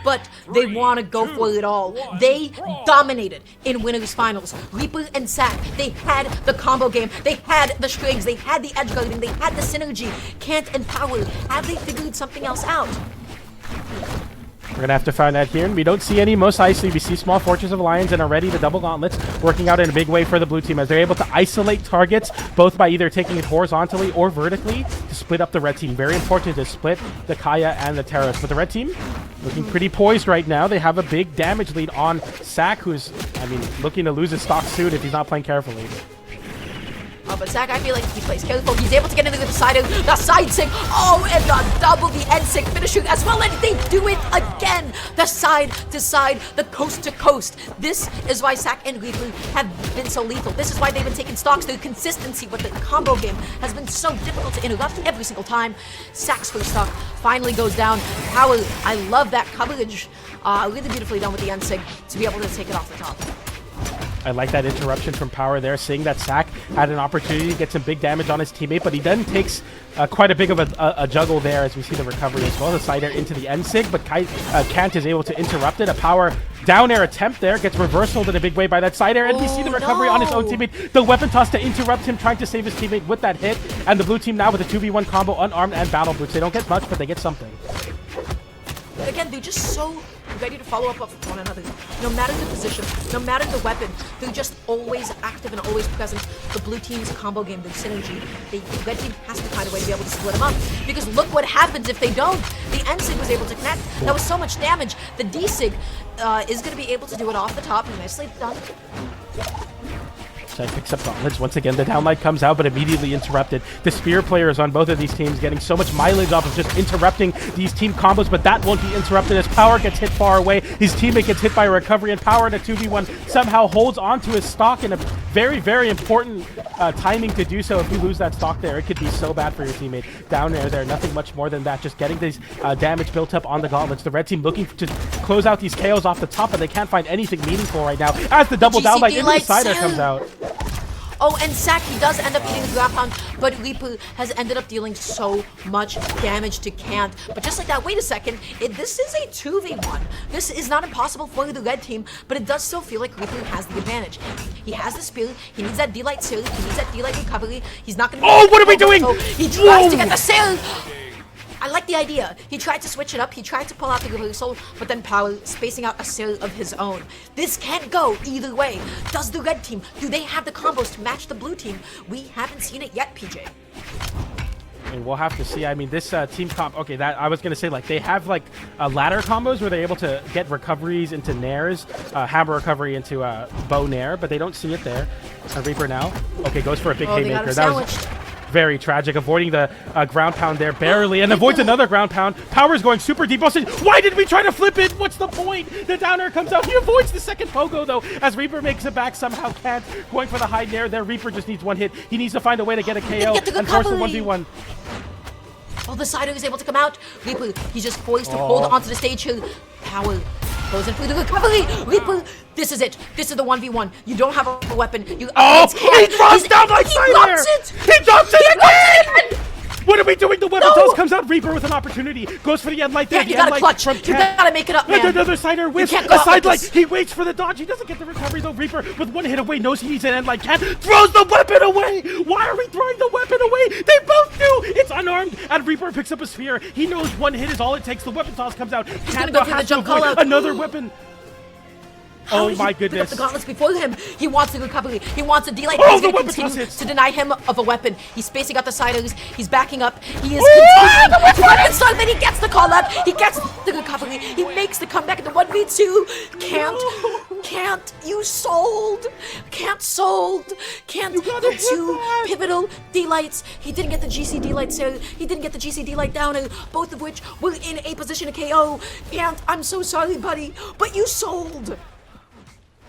but they want to go for it all. They dominated in winners finals. Reaper and SAC, they had the combo game, they had the strings, they had the edge guarding, they had the synergy. Kant and Power, have they figured something else out? We're going to have to find that here, and we don't see any most icy. We see small Fortress of Alliance, and already the double gauntlets working out in a big way for the blue team as they're able to isolate targets, both by either taking it horizontally or vertically to split up the red team. Very important to split the Kaya and the Terrace. But the red team looking pretty poised right now. They have a big damage lead on SAC, who's, I mean, looking to lose his stock soon if he's not playing carefully. But SAC, I feel like he plays careful. He's able to get into the side sync. Oh, and the double, the end sync finishing as well. And they do it again. The side to side, the coast to coast. This is why SAC and Reaper have been so lethal. This is why they've been taking stocks. The consistency with the combo game has been so difficult to interrupt every single time. SAC's first stock finally goes down. Power, I love that coverage. Really beautifully done with the end sync to be able to take it off the top. I like that interruption from Power there, seeing that SAC had an opportunity to get some big damage on his teammate, but he then takes quite a big of a juggle there as we see the recovery as well. The side air into the end sig, but Kant is able to interrupt it. A Power down air attempt there gets reversaled in a big way by that side air, and we see the recovery on his own teammate. The weapon toss to interrupt him, trying to save his teammate with that hit, and the blue team now with a 2v1 combo, unarmed and battle boots. They don't get much, but they get something. Again, they're just so ready to follow up with one another. No matter the position, no matter the weapon, they're just always active and always present. The blue team's combo game, their synergy, the red team has to find a way to be able to split them up. Because look what happens if they don't. The N-Sig was able to connect. That was so much damage. The D-Sig is going to be able to do it off the top. Nicely done. Picks up gauntlets. Once again, the downlight comes out, but immediately interrupted. The spear players on both of these teams getting so much mileage off of just interrupting these team combos, but that won't be interrupted as Power gets hit far away. His teammate gets hit by a recovery, and Power in a 2v1 somehow holds onto his stock in a very, very important timing to do so. If you lose that stock there, it could be so bad for your teammate. Down there, nothing much more than that. Just getting these damage built up on the gauntlets. The red team looking to close out these KOs off the top, but they can't find anything meaningful right now as the double downlight into the sider comes out. Oh, and SAC, he does end up eating the ground pound, but Reaper has ended up dealing so much damage to Kant. But just like that, wait a second, this is a 2v1. This is not impossible for the red team, but it does still feel like Reaper has the advantage. He has the spear, he needs that D-Light series, he needs that D-Light recovery. He's not going to be— Oh, what are we doing? He tries to get the series. I like the idea. He tried to switch it up. He tried to pull out the reversal, but then Power spacing out a series of his own. This can't go either way. Does the red team, do they have the combos to match the blue team? We haven't seen it yet, PJ. And we'll have to see. I mean, this team comp, okay, that I was going to say, like, they have, like, ladder combos where they're able to get recoveries into nairs, hammer recovery into bow nair, but they don't see it there. Reaper now. Okay, goes for a big haymaker. That was very tragic, avoiding the ground pound there barely, and avoids another ground pound. Power's going super deep. Why did we try to flip it? What's the point? The down air comes out. He avoids the second pogo, though, as Reaper makes it back. Somehow Kant going for the high nair there. Reaper just needs one hit. He needs to find a way to get a KO and force the 1v1. Oh, the sider is able to come out. Reaper, he's just poised to hold onto the stage here. Power goes in for the recovery. Reaper, this is it. This is the 1v1. You don't have a weapon. You he drops down like Sider! He drops it again! What are we doing? The weapon toss comes out. Reaper with an opportunity. Goes for the end light there. Yeah, you gotta clutch. You gotta make it up, man. Another sider whiff. A side light. He waits for the dodge. He doesn't get the recovery, though. Reaper, with one hit away, knows he needs an end light. Kant throws the weapon away. Why are we throwing the weapon away? They both do. It's unarmed, and Reaper picks up a sphere. He knows one hit is all it takes. The weapon toss comes out. He's gonna go for the jump call out. Another weapon. Oh my goodness. Pick up the gauntlets before him. He wants the recovery. He wants a D-Light. Oh, he's going to continue to deny him of a weapon. He's spacing out the siders. He's backing up. He is continuing to weapon start. Then he gets the call out. He gets the recovery. He makes the comeback in the 1v2. Kant, you sold. Kant sold. Kant, the two pivotal D-Lights. He didn't get the GC D-Light, sir. He didn't get the GC D-Light downer, both of which were in a position to KO. Kant, I'm so sorry, buddy, but you sold.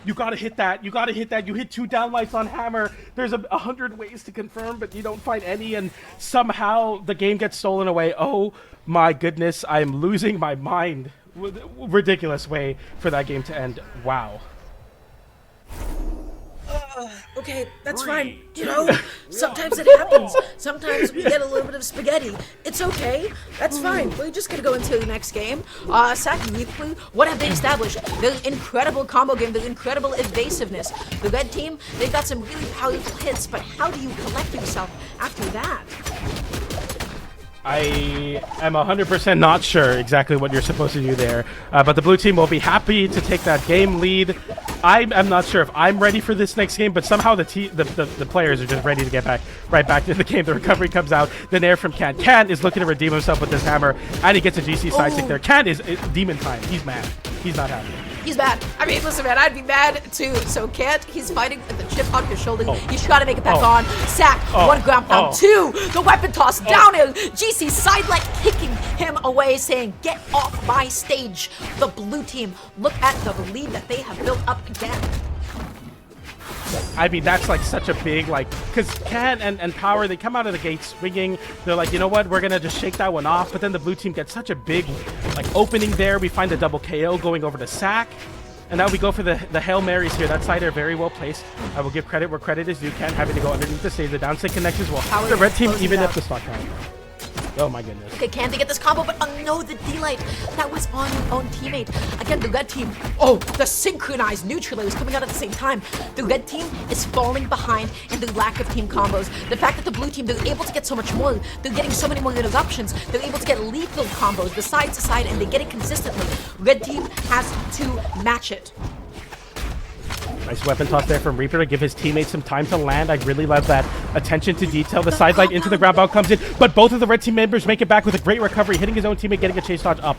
You gotta hit that. You gotta hit that. You hit 2 downlights on hammer. There's 100 ways to confirm, but you don't find any, and somehow the game gets stolen away. Oh my goodness, I am losing my mind. Ridiculous way for that game to end. Wow. Okay, that's fine. You know, sometimes it happens. Sometimes we get a little bit of spaghetti. It's okay. That's fine. We're just gonna go into the next game. SAC and Reaper, what have they established? Their incredible combo game, their incredible evasiveness. The red team, they've got some really powerful hits, but how do you collect yourself after that? I am 100% not sure exactly what you're supposed to do there, but the blue team will be happy to take that game lead. I'm not sure if I'm ready for this next game, but somehow the players are just ready to get right back to the game. The recovery comes out. The nair from Kant. Kant is looking to redeem himself with this hammer, and he gets a GC side stick there. Kant is demon time. He's mad. He's not happy. He's mad. I mean, listen, man, I'd be mad too. So Kant, he's fighting with the chip on his shoulder. He's trying to make it back on. SAC, one ground pound, two. The weapon toss down air. GC side leg kicking him away, saying, "Get off my stage." The blue team, look at the lead that they have built up again. I mean, that's like such a big, like, because Kant and Power, they come out of the gate swinging. They're like, you know what, we're going to just shake that one off. But then the blue team gets such a big, like, opening there. We find the double KO going over to SAC. And now we go for the Hail Marys here. That side are very well placed. I will give credit where credit is due. Kant having to go underneath the stage. The downside connections will power the red team even up the stock count. Oh my goodness. Okay, can they get this combo? But oh no, the D-Light. That was on your own teammate. Again, the red team. Oh, the synchronized neutral is coming out at the same time. The red team is falling behind in the lack of team combos. The fact that the blue team, they're able to get so much more. They're getting so many more interruptions. They're able to get lethal combos, the side to side, and they get it consistently. Red team has to match it. Nice weapon toss there from Reaper to give his teammates some time to land. I really love that attention to detail. The sidelight into the ground bound comes in, but both of the red team members make it back with a great recovery, hitting his own teammate, getting a chase dodge up.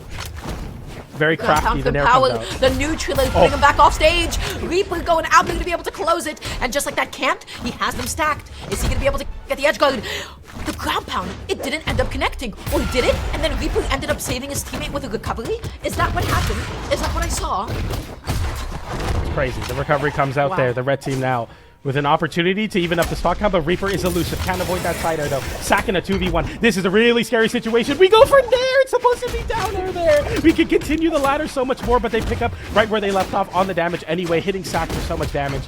Very crafty. The nair comes out. The neutral is putting him back off stage. Reaper going out there to be able to close it, and just like that, Kant, he has them stacked. Is he going to be able to get the edge guard? The ground pound, it didn't end up connecting. Or did it? And then Reaper ended up saving his teammate with a recovery? Is that what happened? Is that what I saw? Crazy. The recovery comes out there. The red team now with an opportunity to even up the stock count, but Reaper is elusive. Can't avoid that side air though. SAC in a 2v1. This is a really scary situation. We go for nair. It's supposed to be down air there. We can continue the ladder so much more, but they pick up right where they left off on the damage anyway, hitting SAC for so much damage.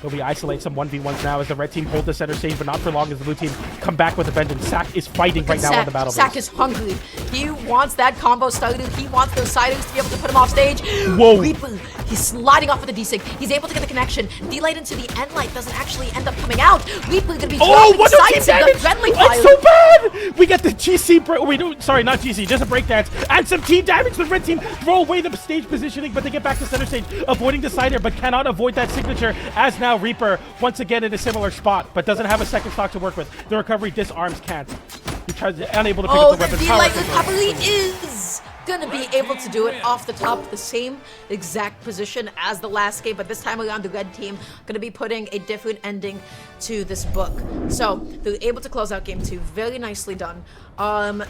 Will we isolate some 1v1s now as the red team hold the center stage, but not for long as the blue team come back with a vengeance. SAC is fighting right now on the battle. SAC is hungry. He wants that combo started. He wants those siders to be able to put him off stage. Whoa. Reaper, he's sliding off with the D-Sig. He's able to get the connection. D-Light into the end light doesn't actually end up coming out. Reaper gonna be dropping sides in the friendly fire. It's so bad! We get the GC, sorry, not GC, just a breakdance, and some team damage. The red team throw away the stage positioning, but they get back to center stage, avoiding the side air, but cannot avoid that signature, as now Reaper once again in a similar spot, but doesn't have a second stock to work with. The recovery disarms Kant. He tries unable to pick up the weapon. The D-Light recovery is gonna be able to do it off the top, the same exact position as the last game, but this time around the red team gonna be putting a different ending to this book. So they're able to close out game 2. Very nicely done.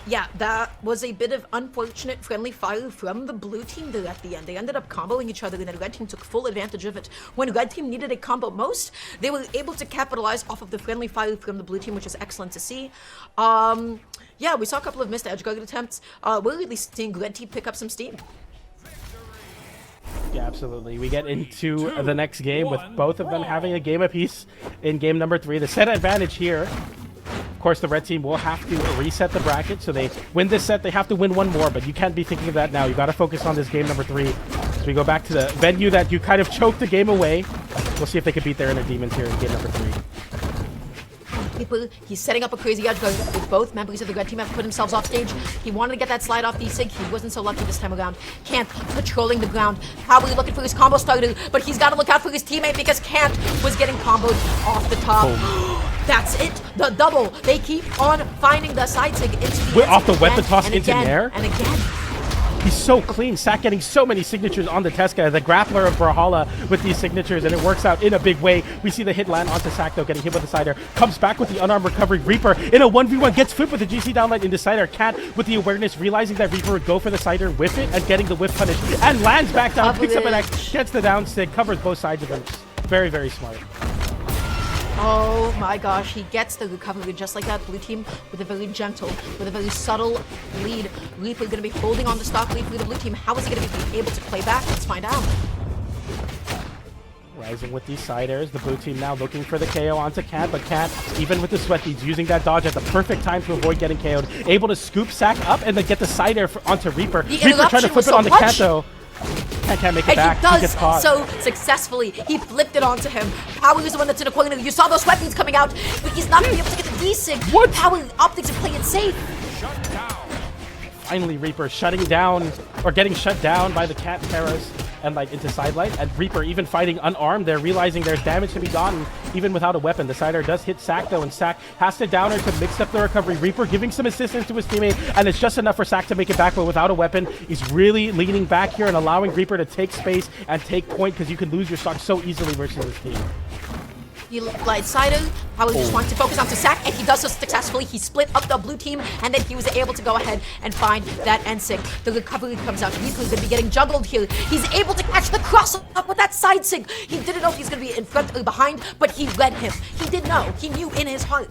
Yeah, that was a bit of unfortunate friendly fire from the blue team there at the end. They ended up comboing each other, and the red team took full advantage of it. When red team needed a combo most, they were able to capitalize off of the friendly fire from the blue team, which is excellent to see. Yeah, we saw a couple of missed edge guard attempts. We're really seeing red team pick up some steam. Yeah, absolutely. We get into the next game with both of them having a game apiece in game number 3. The set advantage here. Of course, the red team will have to reset the bracket, so they win this set. They have to win one more, but you can't be thinking of that now. You got to focus on this game number 3. So we go back to the venue that you kind of choked the game away. We'll see if they can beat their inner demons here in game number 3. He's setting up a crazy edge guard with both members of the red team have put themselves off stage. He wanted to get that slide off D-Sig. He wasn't so lucky this time around. Kant patrolling the ground, probably looking for his combo starter, but he's got to look out for his teammate because Kant was getting comboed off the top. That's it. The double. They keep on finding the side sig into the off the weapon toss into nair. And again. He's so clean. SAC getting so many signatures on the Tesca, the grappler of Brawlhalla with these signatures, and it works out in a big way. We see the hit land onto SAC, though, getting hit with the side air. Comes back with the unarmed recovery. Reaper in a 1v1, gets flipped with the GC downlight into side air. Kant with the awareness, realizing that Reaper would go for the side air, whiff it, and getting the whiff punish, and lands back down, picks up an X, gets the down stick, covers both sides of him. Very, very smart. Oh my gosh, he gets the recovery just like that. Blue team with a very gentle, with a very subtle lead. Reaper going to be holding on the stock lead for the blue team. How is he going to be able to play back? Let's find out. Rising with these side airs. The blue team now looking for the KO onto Kant, but Kant, even with the sweat beads, using that dodge at the perfect time to avoid getting KO'd. Able to scoop SAC up and then get the side air onto Reaper. Reaper trying to flip it onto Kant, though. Kant can't make it back. He does gets caught. so successfully. He flipped it onto him. Power is the one that's in the corner. You saw those sweat beads coming out, but he's not going to be able to get the D-Sig. What? Power optics are playing it safe. Finally, Reaper shutting down, or getting shut down by the Cat Terras and like into sidelight. And Reaper even fighting unarmed. They're realizing there's damage to be done even without a weapon. The sider does hit SAC though, and SAC has to downer to mix up the recovery. Reaper giving some assistance to his teammate, and it's just enough for SAC to make it back, but without a weapon, he's really leaning back here and allowing Reaper to take space and take point, because you can lose your stock so easily versus this team. He light sided, probably just wants to focus onto SAC, and he does so successfully. He split up the blue team, and then he was able to go ahead and find that NSIG. The recovery comes out. He's going to be getting juggled here. He's able to catch the cross up with that side sig. He didn't know if he's going to be in front or behind, but he read him. He did know. He knew in his heart.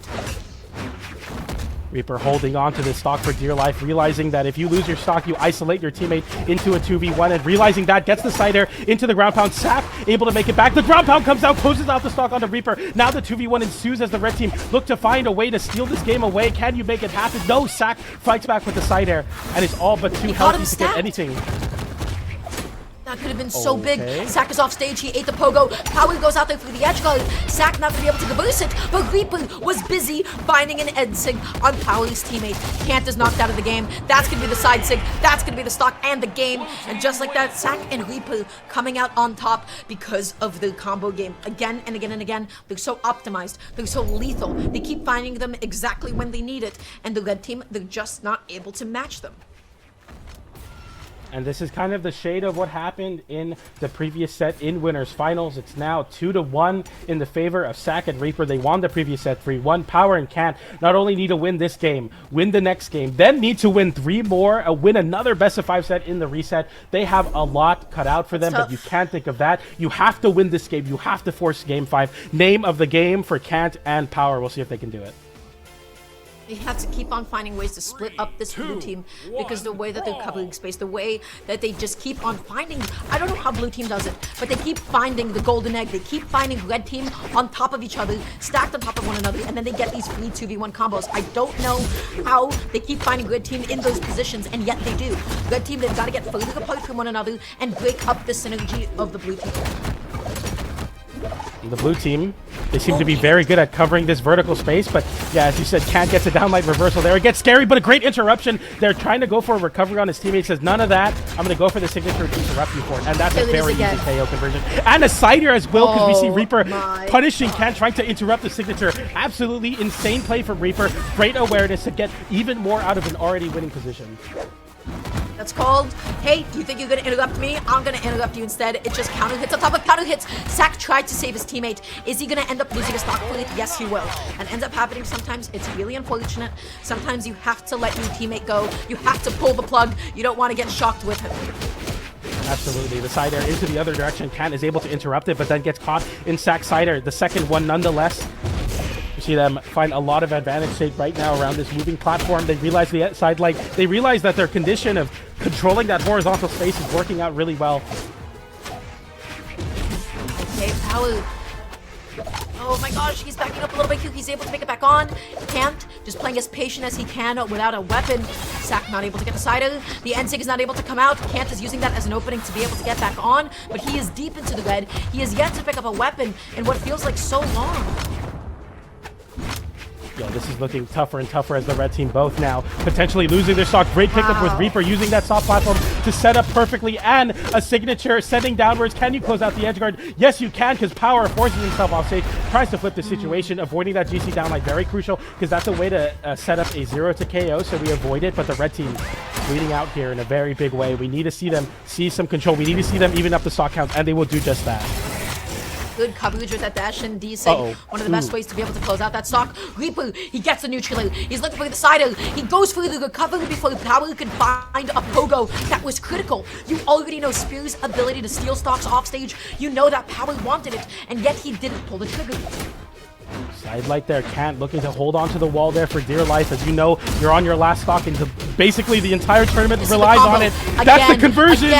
Reaper holding on to this stock for dear life, realizing that if you lose your stock, you isolate your teammate into a 2v1, and realizing that gets the side air into the ground pound. SAC able to make it back. The ground pound comes out, closes out the stock onto Reaper. Now the 2v1 ensues as the red team look to find a way to steal this game away. Can you make it happen? No, SAC fights back with the side air, and it's all but too healthy to get anything. That could have been so big. SAC is off stage. He ate the pogo. Power goes out there for the edge guard. SAC not going to be able to reverse it, but Reaper was busy finding an end sig on Power's teammate. Kant is knocked out of the game. That's going to be the side sig. That's going to be the stock and the game. And just like that, SAC and Reaper coming out on top because of the combo game. Again and again and again. They're so optimized. They're so lethal. They keep finding them exactly when they need it. And the red team, they're just not able to match them. And this is kind of the shade of what happened in the previous set in winners finals. It's now 2-1 in the favor of SAC and Reaper. They won the previous set 3-1. Power and Kant not only need to win this game, win the next game, then need to win 3 more, win another best of 5 set in the reset. They have a lot cut out for them, but you can't think of that. You have to win this game. You have to force game 5. Name of the game for Kant and Power. We'll see if they can do it. They have to keep on finding ways to split up this blue team, because the way that they're covering space, the way that they just keep on finding, I don't know how blue team does it, but they keep finding the golden egg. They keep finding red team on top of each other, stacked on top of one another, and then they get these free 2v1 combos. I don't know how they keep finding red team in those positions, and yet they do. Red team, they've got to get further apart from one another and break up the synergy of the blue team. The blue team, they seem to be very good at covering this vertical space, but yeah, as you said, Kant gets a downlight reversal there. It gets scary, but a great interruption. They're trying to go for a recovery on his teammate. Says, none of that. I'm going to go for the signature to interrupt you for it. And that's a very easy KO conversion. And a side air as well, because we see Reaper punishing Kant, trying to interrupt the signature. Absolutely insane play from Reaper. Great awareness to get even more out of an already winning position. That's called, hey, do you think you're going to interrupt me? I'm going to interrupt you instead. It just counter hits on top of counter hits. SAC tried to save his teammate. Is he going to end up losing a stock for it? Yes, he will. And ends up happening sometimes. It's really unfortunate. Sometimes you have to let your teammate go. You have to pull the plug. You don't want to get shocked with him. Absolutely. The side air into the other direction. Kant is able to interrupt it, but then gets caught in SAC side air. The second one nonetheless. You see them find a lot of advantage state right now around this moving platform. They realize the side light. They realize that their condition of controlling that horizontal space is working out really well. Okay, Power. Oh my gosh, he's backing up a little bit here. He's able to make it back on. Kant just playing as patient as he can without a weapon. SAC not able to get the sider. The NSIG is not able to come out. Kant is using that as an opening to be able to get back on, but he is deep into the red. He is yet to pick up a weapon in what feels like so long. Yeah, this is looking tougher and tougher as the red team both now potentially losing their stock. Great pickup with Reaper using that soft platform to set up perfectly, and a signature sending downwards. Can you close out the edge guard? Yes, you can, because Power forces himself off stage, tries to flip the situation, avoiding that GC downlight. Very crucial, because that's a way to set up a 0 to KO, so we avoid it. But the red team leading out here in a very big way. We need to see them see some control. We need to see them even up the stock counts, and they will do just that. Good coverage with that dash and D-Sig. One of the best ways to be able to close out that stock. Reaper, he gets the neutral. He's looking for the sider. He goes for the recovery before Power can find a pogo. That was critical. You already know Spear's ability to steal stocks off stage. You know that Power wanted it, and yet he didn't pull the trigger. Side light there. Kant looking to hold on to the wall there for dear life. As you know, you're on your last stock, and basically the entire tournament relies on it. That's the conversion.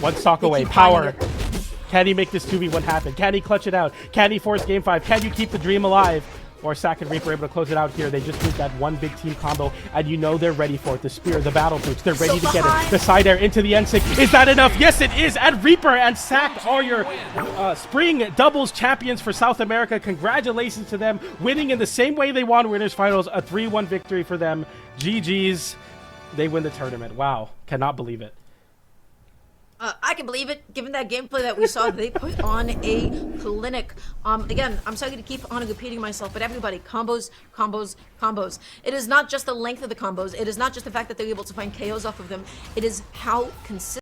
One stock away. Power. Can he make this 2v1 happen? Can he clutch it out? Can he force game 5? Can you keep the dream alive? Or SAC and Reaper able to close it out here. They just need that one big team combo, and you know they're ready for it. The Spear, the Battle Boots, they're ready to get it. The side air into the NSYNC. Is that enough? Yes, it is. And Reaper and SAC are your spring doubles champions for South America. Congratulations to them. Winning in the same way they won Winners Finals. A 3-1 victory for them. GG's. They win the tournament. Wow. Cannot believe it. I can believe it, given that gameplay that we saw. They put on a clinic. Again, I'm sorry to keep on repeating myself, but everybody, combos, combos, combos. It is not just the length of the combos. It is not just the fact that they're able to find KOs off of them. It is how consistent